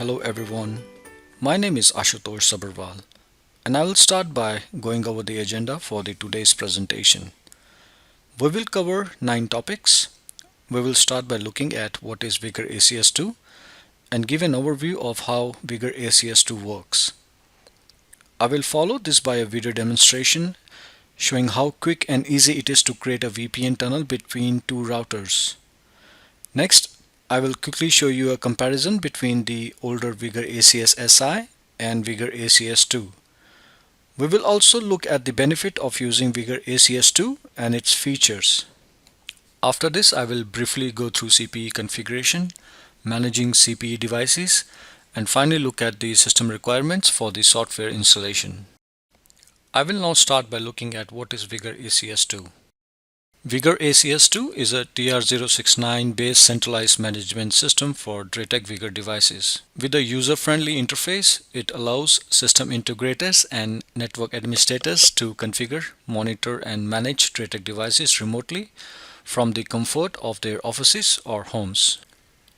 Hello everyone, my name is Ashutosh Sabharwal and I will start by going over the agenda for today's presentation. We will cover 9 topics. We will start by looking at what is Vigor ACS2 and give an overview of how Vigor ACS2 works. I will follow this by a video demonstration showing how quick and easy it is to create a VPN tunnel between two routers. Next, I will quickly show you a comparison between the older Vigor ACS SI and Vigor ACS2. We will also look at the benefit of using Vigor ACS2 and its features. After this, I will briefly go through CPE configuration, managing CPE devices, and finally look at the system requirements for the software installation. I will now start by looking at what is Vigor ACS2. Vigor ACS2 is a TR069 based centralized management system for DRATEC Vigor devices. With a user-friendly interface, it allows system integrators and network administrators to configure, monitor, and manage DRATEC devices remotely from the comfort of their offices or homes.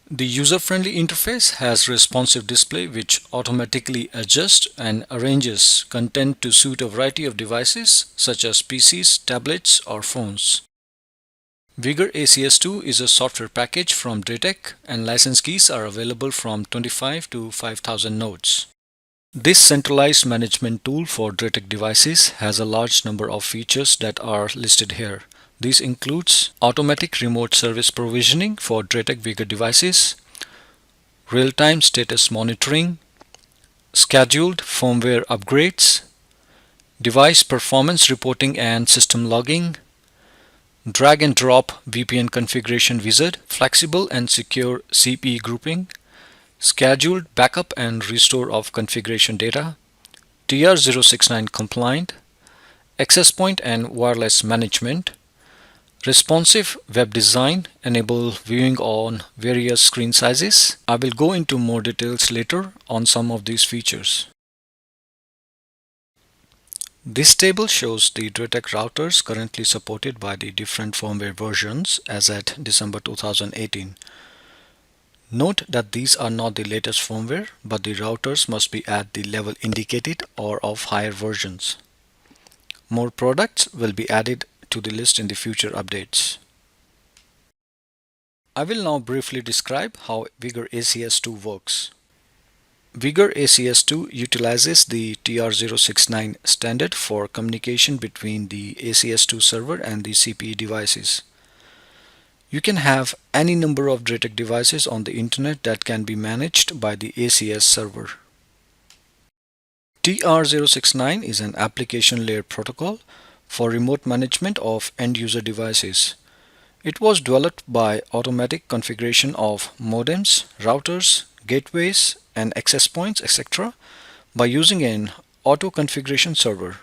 The user-friendly interface has responsive display which automatically adjusts and arranges content to suit a variety of devices such as PCs, tablets, or phones. Vigor ACS2 is a software package from DRATEC and license keys are available from 25 to 5000 nodes. This centralized management tool for DRATEC devices has a large number of features that are listed here. These includes automatic remote service provisioning for DRATEC Vigor devices, real-time status monitoring, scheduled firmware upgrades, device performance reporting and system logging, drag and drop VPN configuration wizard, flexible and secure CPE grouping, scheduled backup and restore of configuration data, TR069 compliant, access point and wireless management, responsive web design, enable viewing on various screen sizes. I will go into more details later on some of these features. This table shows the DRATEC routers currently supported by the different firmware versions as at December 2018. Note that these are not the latest firmware, but the routers must be at the level indicated or of higher versions. More products will be added to the list in the future updates. I will now briefly describe how Vigor ACS2 works. Vigor ACS2 utilizes the TR069 standard for communication between the ACS2 server and the CPE devices. You can have any number of DRATEC devices on the internet that can be managed by the ACS server. TR069 is an application layer protocol for remote management of end-user devices. It was developed by automatic configuration of modems, routers, gateways, and access points, etc. by using an auto configuration server.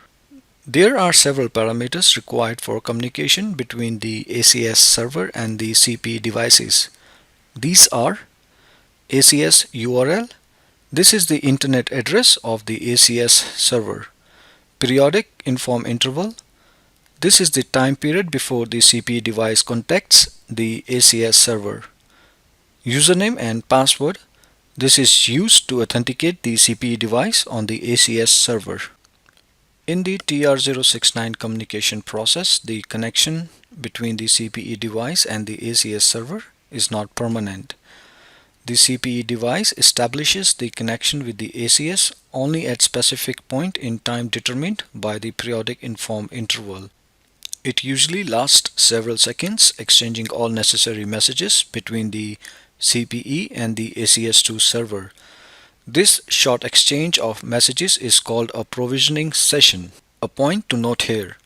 There are several parameters required for communication between the ACS server and the CPE devices. These are ACS URL. This is the internet address of the ACS server. Periodic inform interval. This is the time period before the CPE device contacts the ACS server. Username and password. This is used to authenticate the CPE device on the ACS server. In the TR069 communication process, the connection between the CPE device and the ACS server is not permanent. The CPE device establishes the connection with the ACS only at specific point in time determined by the periodic inform interval. It usually lasts several seconds, exchanging all necessary messages between the CPE and the ACS2 server. This short exchange of messages is called a provisioning session. A point to note here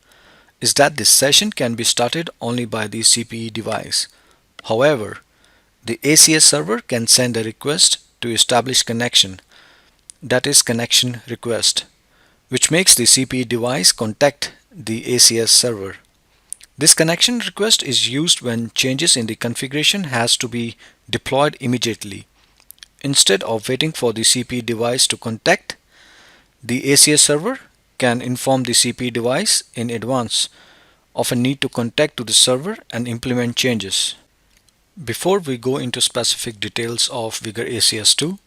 is that this session can be started only by the CPE device. However, the ACS server can send a request to establish connection, that is connection request, which makes the CPE device contact the ACS server. This connection request is used when changes in the configuration has to be deployed immediately. Instead of waiting for the CPE device to contact, the ACS server can inform the CPE device in advance of a need to contact to the server and implement changes. Before we go into specific details of Vigor ACS2,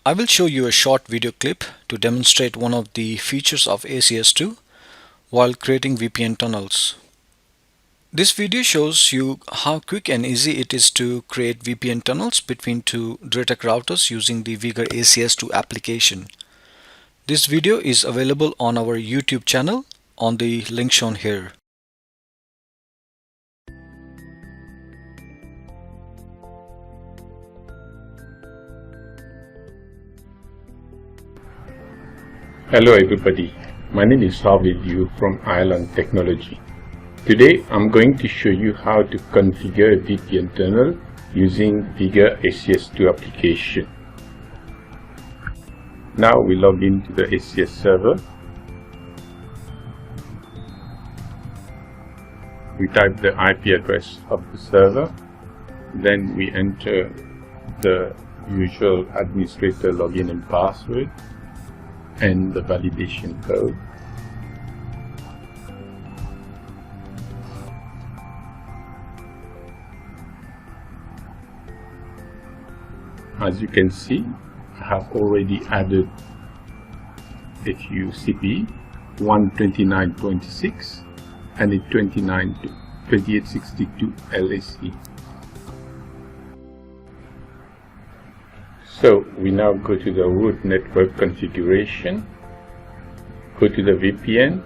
I will show you a short video clip to demonstrate one of the features of ACS2 while creating VPN tunnels. This video shows you how quick and easy it is to create VPN tunnels between two Duratec routers using the Vigor ACS2 application. This video is available on our YouTube channel on the link shown here. Hello everybody, my name is Harvey Liu from Ireland Technology. Today I'm going to show you how to configure a VPN tunnel using Vigor ACS2 application. Now we log into the ACS server. We type the IP address of the server, then we enter the usual administrator login and password and the validation code. As you can see, I have already added a few CPE, one 2926 and a 2862 LAC. So we now go to the root network configuration, go to the VPN.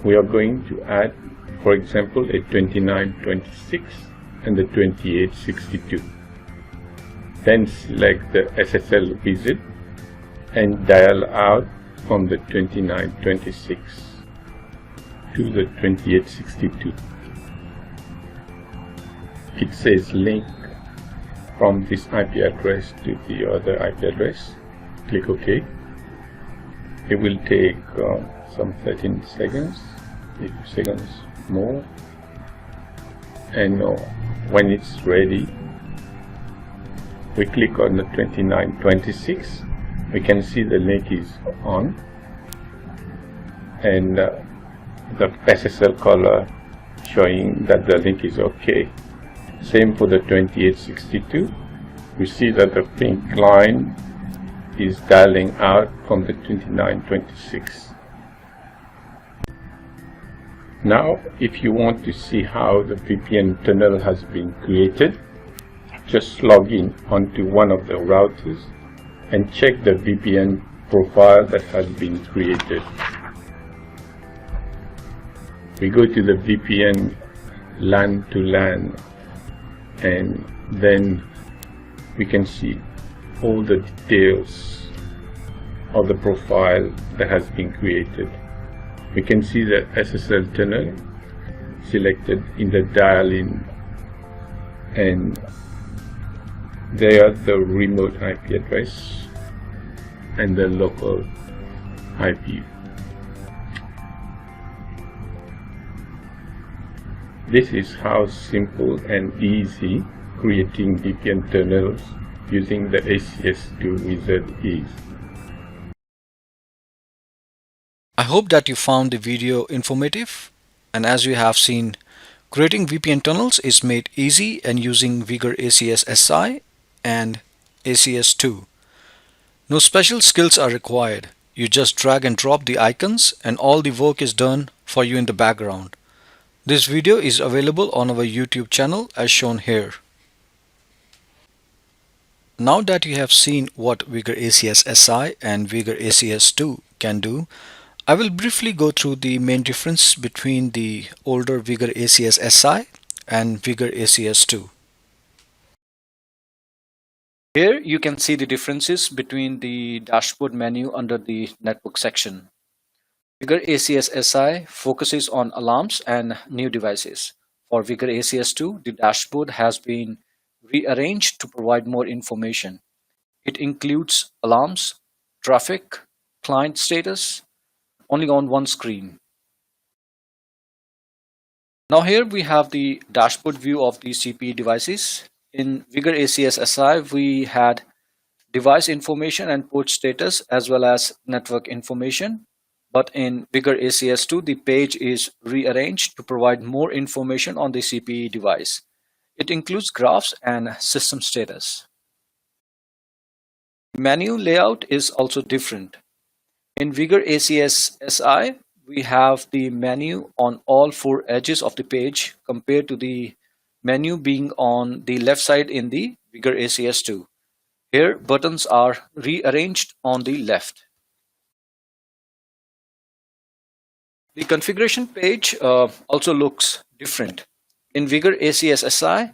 We are going to add, for example, a 2926 and a 2862. Then select the SSL visit and dial out from the 2926 to the 2862. It says link from this IP address to the other IP address. Click OK. It will take some 13 seconds, a few seconds more. And when it's ready, we click on the 2926. We can see the link is on, and the SSL color showing that the link is OK. Same for the 2862. We see that the pink line is dialing out from the 2926. Now, if you want to see how the VPN tunnel has been created, just log in onto one of the routers and check the VPN profile that has been created. We go to the VPN LAN to LAN, and then we can see all the details of the profile that has been created. We can see the SSL tunnel selected in the dial-in, and there the remote IP address and the local IP. This is how simple and easy creating VPN tunnels using the ACS2 wizard is. I hope that you found the video informative, and as you have seen, creating VPN tunnels is made easy and using Vigor ACS SI and ACS2. No special skills are required. You just drag and drop the icons and all the work is done for you in the background. This video is available on our YouTube channel as shown here. Now that you have seen what Vigor ACS SI and Vigor ACS2 can do, I will briefly go through the main difference between the older Vigor ACS SI and Vigor ACS2. Here you can see the differences between the dashboard menu under the network section. Vigor ACS SI focuses on alarms and new devices. For Vigor ACS2, the dashboard has been rearranged to provide more information. It includes alarms, traffic, client status, only on one screen. Now here we have the dashboard view of the CPE devices. In Vigor ACS SI, we had device information and port status as well as network information. But in Vigor ACS2, the page is rearranged to provide more information on the CPE device. It includes graphs and system status. Menu layout is also different. In Vigor ACS SI, we have the menu on all four edges of the page compared to the menu being on the left side in the Vigor ACS 2. Here, buttons are rearranged on the left. The configuration page also looks different. In Vigor ACS SI,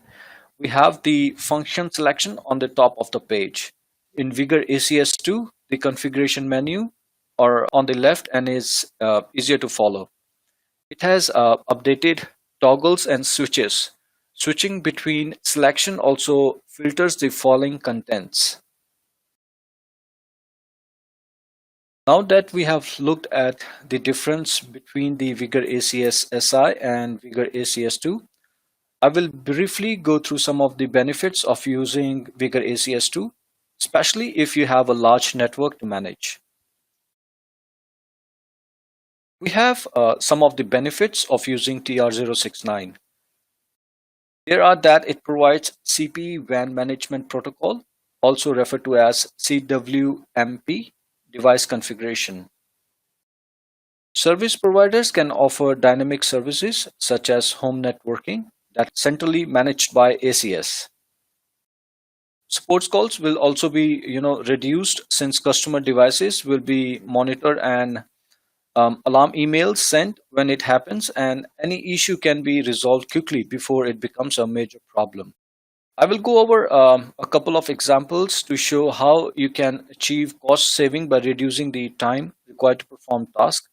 we have the function selection on the top of the page. In Vigor ACS 2, the configuration menu are on the left and is easier to follow. It has updated toggles and switches. Switching between selection also filters the following contents. Now that we have looked at the difference between the Vigor ACS SI and Vigor ACS 2, I will briefly go through some of the benefits of using Vigor ACS 2, especially if you have a large network to manage. We have some of the benefits of using TR069. There are that it provides CPE WAN Management Protocol, also referred to as CWMP, device configuration. Service providers can offer dynamic services such as home networking that's centrally managed by ACS. Support calls will also be reduced since customer devices will be monitored and alarm emails sent when it happens, and any issue can be resolved quickly before it becomes a major problem. I will go over a couple of examples to show how you can achieve cost saving by reducing the time required to perform tasks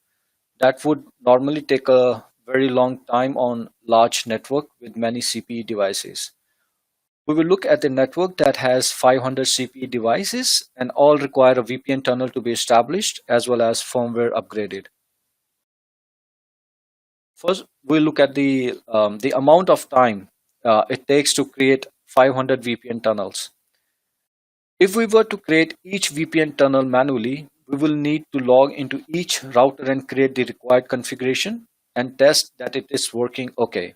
that would normally take a very long time on large network with many CPE devices. We will look at the network that has 500 CPE devices and all require a VPN tunnel to be established as well as firmware upgraded. First, we'll look at the amount of time it takes to create 500 VPN tunnels. If we were to create each VPN tunnel manually, we will need to log into each router and create the required configuration and test that it is working okay.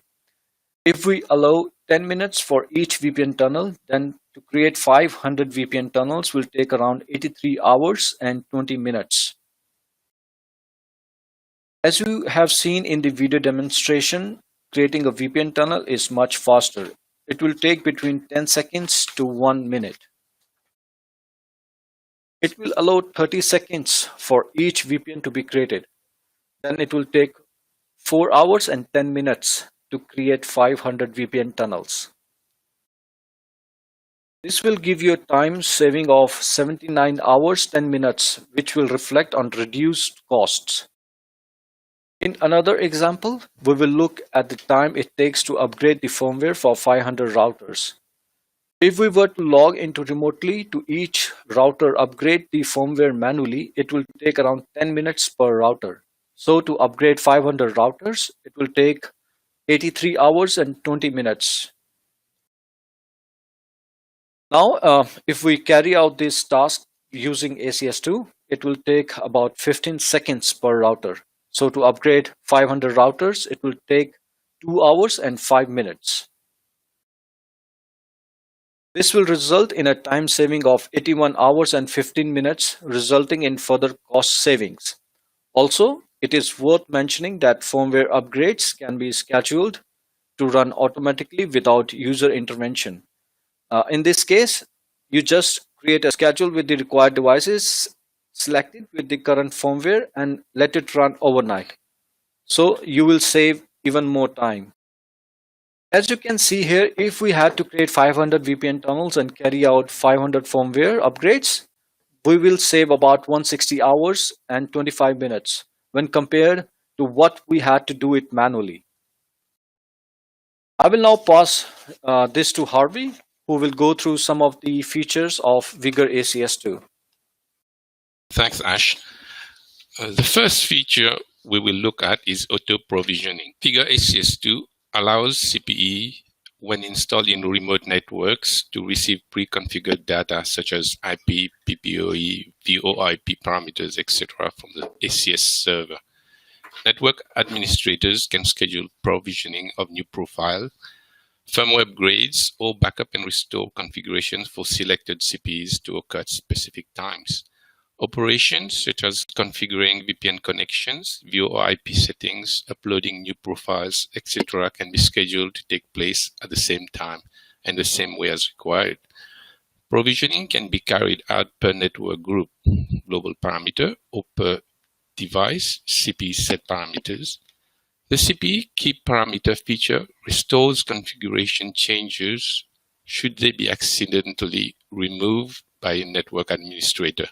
If we allow 10 minutes for each VPN tunnel, then to create 500 VPN tunnels will take around 83 hours and 20 minutes. As you have seen in the video demonstration, creating a VPN tunnel is much faster. It will take between 10 seconds to 1 minute. It will allow 30 seconds for each VPN to be created. Then it will take 4 hours and 10 minutes to create 500 VPN tunnels. This will give you a time saving of 79 hours 10 minutes, which will reflect on reduced costs. In another example, we will look at the time it takes to upgrade the firmware for 500 routers. If we were to log into remotely to each router upgrade the firmware manually, it will take around 10 minutes per router. So to upgrade 500 routers, it will take 83 hours and 20 minutes. Now, if we carry out this task using ACS2, it will take about 15 seconds per router. So to upgrade 500 routers, it will take 2 hours and 5 minutes. This will result in a time saving of 81 hours and 15 minutes, resulting in further cost savings. Also, it is worth mentioning that firmware upgrades can be scheduled to run automatically without user intervention. In this case, you just create a schedule with the required devices selected with the current firmware and let it run overnight. So you will save even more time. As you can see here, if we had to create 500 VPN tunnels and carry out 500 firmware upgrades, we will save about 160 hours and 25 minutes when compared to what we had to do it manually. I will now pass this to Harvey, who will go through some of the features of Vigor ACS2. Thanks, Ash. The first feature we will look at is auto-provisioning. Vigor ACS2 allows CPE, when installed in remote networks, to receive pre-configured data such as IP, PPOE, VoIP parameters, etc. from the ACS server. Network administrators can schedule provisioning of new profile firmware upgrades, or backup and restore configurations for selected CPEs to occur at specific times. Operations such as configuring VPN connections, VoIP settings, uploading new profiles, etc. can be scheduled to take place at the same time and the same way as required. Provisioning can be carried out per network group, global parameter, or per device, CPE set parameters. The CPE keep parameter feature restores configuration changes should they be accidentally removed by a network administrator.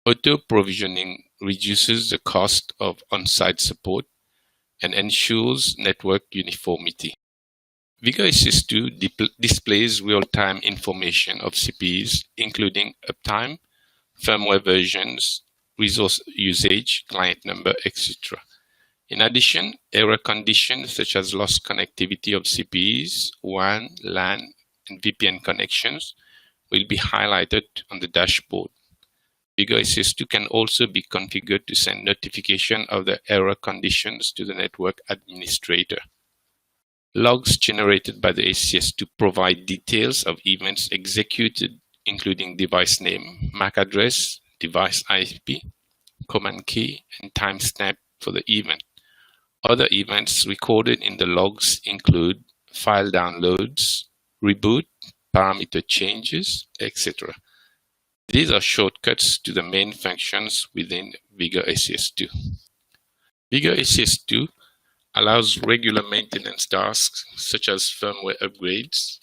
Auto-provisioning reduces the cost of on-site support and ensures network uniformity. VigoSS2 displays real-time information of CPEs, including uptime, firmware versions, resource usage, client number, etc. In addition, error conditions such as lost connectivity of CPEs, WAN, LAN, and VPN connections will be highlighted on the dashboard. VigoSS2 can also be configured to send notification of the error conditions to the network administrator. Logs generated by the SCS2 provide details of events executed, including device name, MAC address, device IP, command key, and timestamp for the event. Other events recorded in the logs include file downloads, reboot, parameter changes, etc. These are shortcuts to the main functions within VigoSS2. VigoSS2 allows regular maintenance tasks such as firmware upgrades,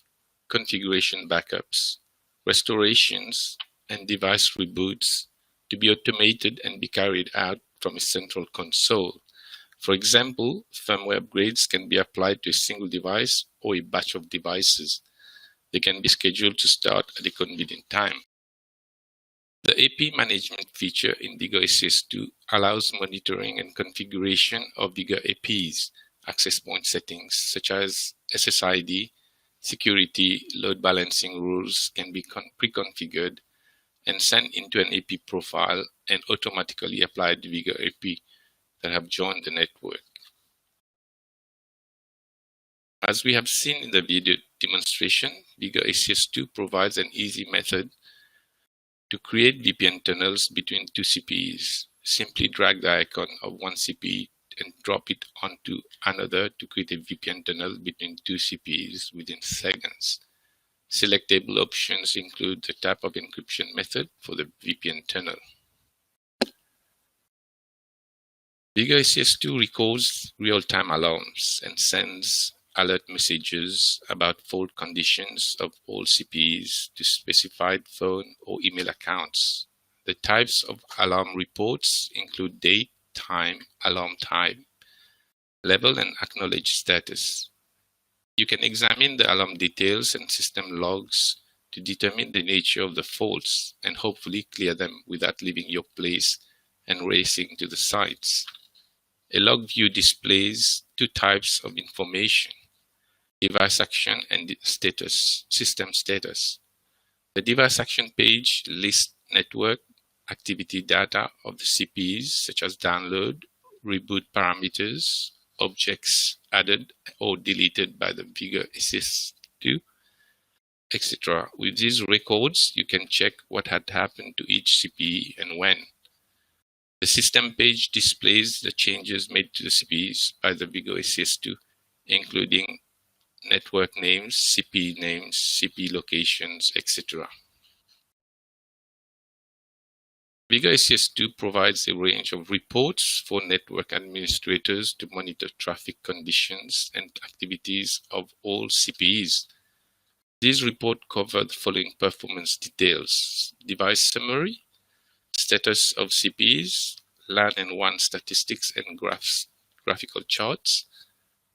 configuration backups, restorations, and device reboots to be automated and be carried out from a central console. For example, firmware upgrades can be applied to a single device or a batch of devices. They can be scheduled to start at a convenient time. The AP management feature in VigoSS2 allows monitoring and configuration of Vigo APs, access point settings such as SSID, security, load balancing rules can be pre-configured and sent into an AP profile and automatically applied to Vigo AP that have joined the network. As we have seen in the video demonstration, VigoSS2 provides an easy method to create VPN tunnels between two CPEs. Simply drag the icon of one CPE and drop it onto another to create a VPN tunnel between two CPEs within seconds. Selectable options include the type of encryption method for the VPN tunnel. VigoSS2 records real-time alarms and sends alert messages about fault conditions of all CPEs to specified phone or email accounts. The types of alarm reports include date, time, alarm type, level, and acknowledged status. You can examine the alarm details and system logs to determine the nature of the faults and hopefully clear them without leaving your place and racing to the sites. A log view displays two types of information: device action and system status. The device action page lists network activity data of the CPEs such as download, reboot parameters, objects added or deleted by the VigoSS2, etc. With these records, you can check what had happened to each CPE and when. The system page displays the changes made to the CPEs by the VigoSS2, including network names, CPE locations, etc. VigoSS2 provides a range of reports for network administrators to monitor traffic conditions and activities of all CPEs. These reports cover the following performance details: device summary, status of CPEs, LAN and WAN statistics and graphical charts,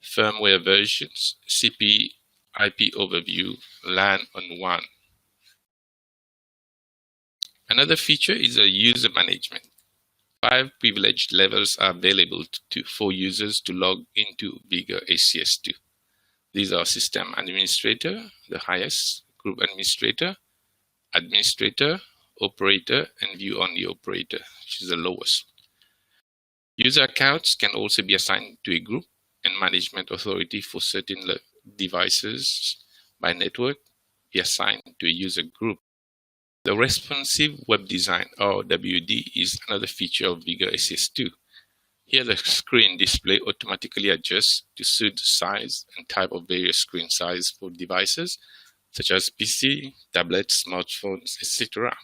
firmware versions, CPE IP overview, LAN and WAN. Another feature is user management. 5 privilege levels are available for users to log into VigoSS2. These are System Administrator, the highest, Group Administrator, Administrator, Operator, and View-Only Operator, which is the lowest. User accounts can also be assigned to a group and management authority for certain devices by network be assigned to a user group. The Responsive Web Design, or WD, is another feature of VigaSS2. Here the screen display automatically adjusts to suit the size and type of various screen size for devices such as PC, tablets, smartphones, etc.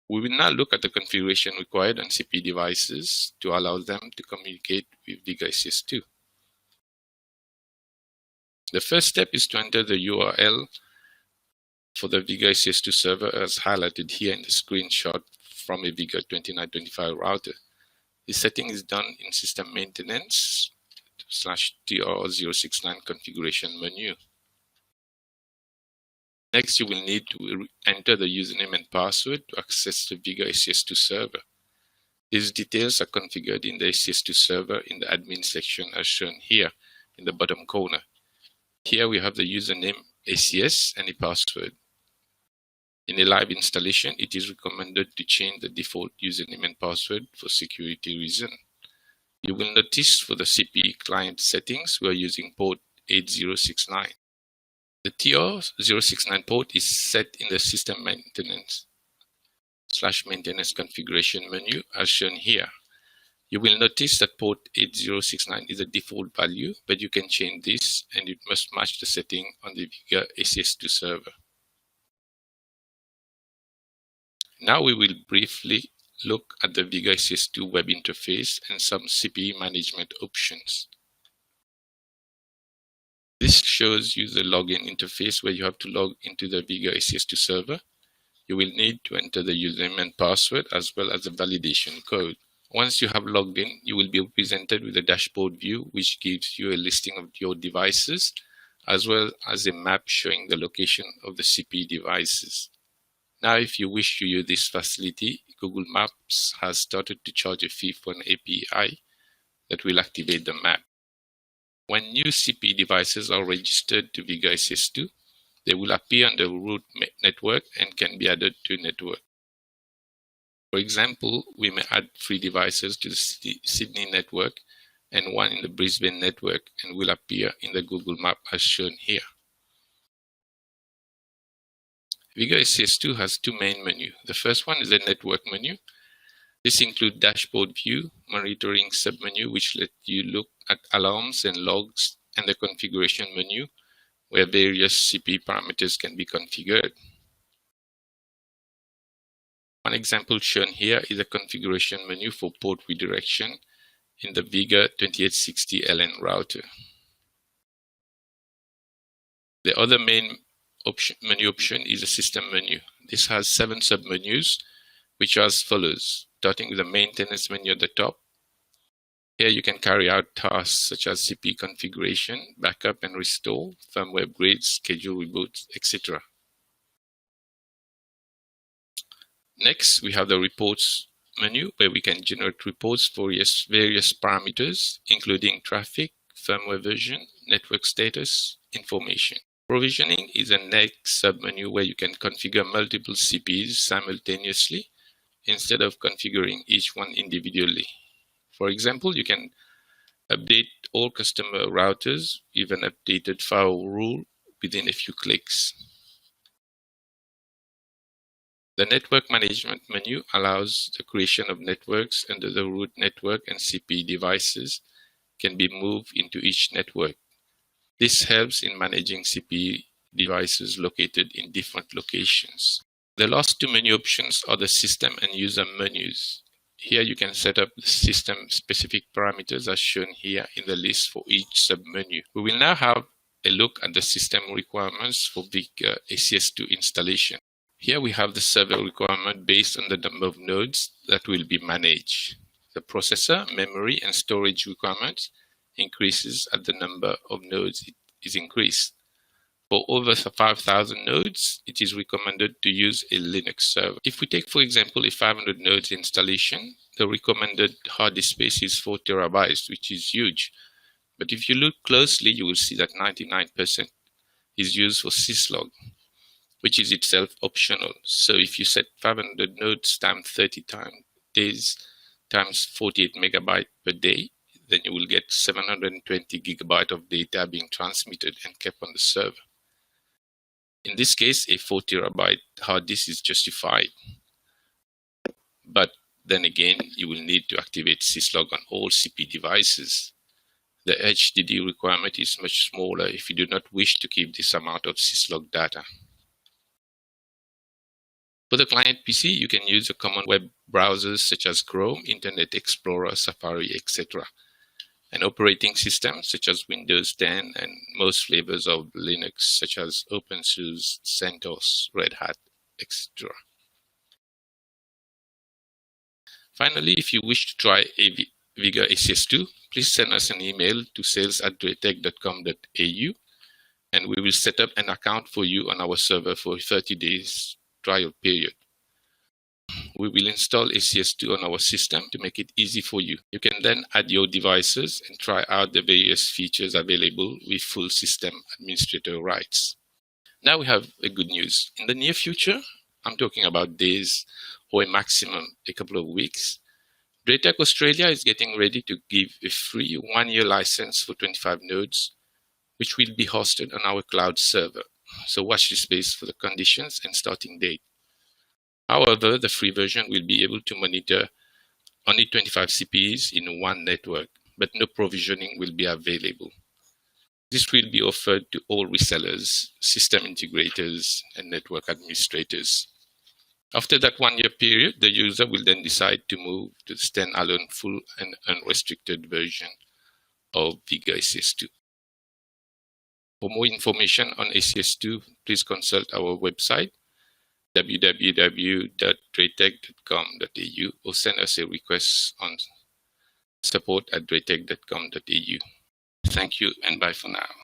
We will now look at the configuration required on CPE devices to allow them to communicate with VigaSS2. The first step is to enter the URL for the VigaSS2 server as highlighted here in the screenshot from a Viga 2925 router. This setting is done in System Maintenance /TR069 configuration menu. Next, you will need to enter the username and password to access the VigaSS2 server. These details are configured in the SS2 server in the admin section as shown here in the bottom corner. Here we have the username ACS and a password. In a live installation, it is recommended to change the default username and password for security reasons. You will notice for the CPE client settings, we are using port 8069. The TR069 port is set in the System Maintenance /Maintenance configuration menu as shown here. You will notice that port 8069 is a default value, but you can change this and it must match the setting on the VigaSS2 server. Now we will briefly look at the VigaSS2 web interface and some CPE management options. This shows you the login interface where you have to log into the VigaSS2 server. You will need to enter the username and password as well as the validation code. Once you have logged in, you will be presented with a dashboard view which gives you a listing of your devices as well as a map showing the location of the CPE devices. Now, if you wish to use this facility, Google Maps has started to charge a fee for an API that will activate the map. When new CPE devices are registered to VigaSS2, they will appear on the root network and can be added to network. For example, we may add 3 devices to the Sydney network and 1 in the Brisbane network and will appear in the Google Map as shown here. VigaSS2 has 2 main menus. The first one is the network menu. This includes dashboard view, monitoring submenu, which lets you look at alarms and logs, and the configuration menu, where various CPE parameters can be configured. One example shown here is a configuration menu for port redirection in the Viga 2860LN router. The other main menu option is a system menu. This has 7 submenus, which are as follows. Starting with the maintenance menu at the top. Here you can carry out tasks such as CPE configuration, backup and restore, firmware upgrades, schedule reboots, etc. Next, we have the reports menu where we can generate reports for various parameters, including traffic, firmware version, network status, information. Provisioning is the next submenu where you can configure multiple CPEs simultaneously instead of configuring each one individually. For example, you can update all customer routers with an updated firewall rule within a few clicks. The network management menu allows the creation of networks under the root network, and CPE devices can be moved into each network. This helps in managing CPE devices located in different locations. The last 2 menu options are the system and user menus. Here you can set up the system-specific parameters as shown here in the list for each submenu. We will now have a look at the system requirements for VigaSS2 installation. Here we have the server requirement based on the number of nodes that will be managed. The processor, memory, and storage requirements increases as the number of nodes is increased. For over 5,000 nodes, it is recommended to use a Linux server. If we take, for example, a 500 nodes installation, the recommended hard disk space is 4 terabytes, which is huge. But if you look closely, you will see that 99% is used for syslog, which is itself optional. So if you set 500 nodes times 30 days times 48 megabytes per day, then you will get 720 gigabyte of data being transmitted and kept on the server. In this case, a 4 terabyte hard disk is justified. But then again, you will need to activate syslog on all CP devices. The HDD requirement is much smaller if you do not wish to keep this amount of syslog data. For the client PC, you can use a common web browsers such as Chrome, Internet Explorer, Safari, etc. An operating system such as Windows 10 and most flavors of Linux such as OpenSUSE, CentOS, Red Hat, etc. Finally, if you wish to try Vega ACS2, please send us an email to sales@dratec.com.au and we will set up an account for you on our server for a 30 days trial period. We will install ACS2 on our system to make it easy for you. You can then add your devices and try out the various features available with full system administrator rights. Now we have a good news. In the near future, I'm talking about days or a maximum a couple of weeks, DRATEC Australia is getting ready to give a free 1-year license for 25 nodes, which will be hosted on our cloud server. So watch this space for the conditions and starting date. However, the free version will be able to monitor only 25 CPEs in one network, but no provisioning will be available. This will be offered to all resellers, system integrators, and network administrators. After that 1-year period, the user will then decide to move to the standalone full and unrestricted version of Vega ACS2. For more information on ACS2, please consult our website www.dratec.com.au or send us a request on support@dratec.com.au. Thank you and bye for now.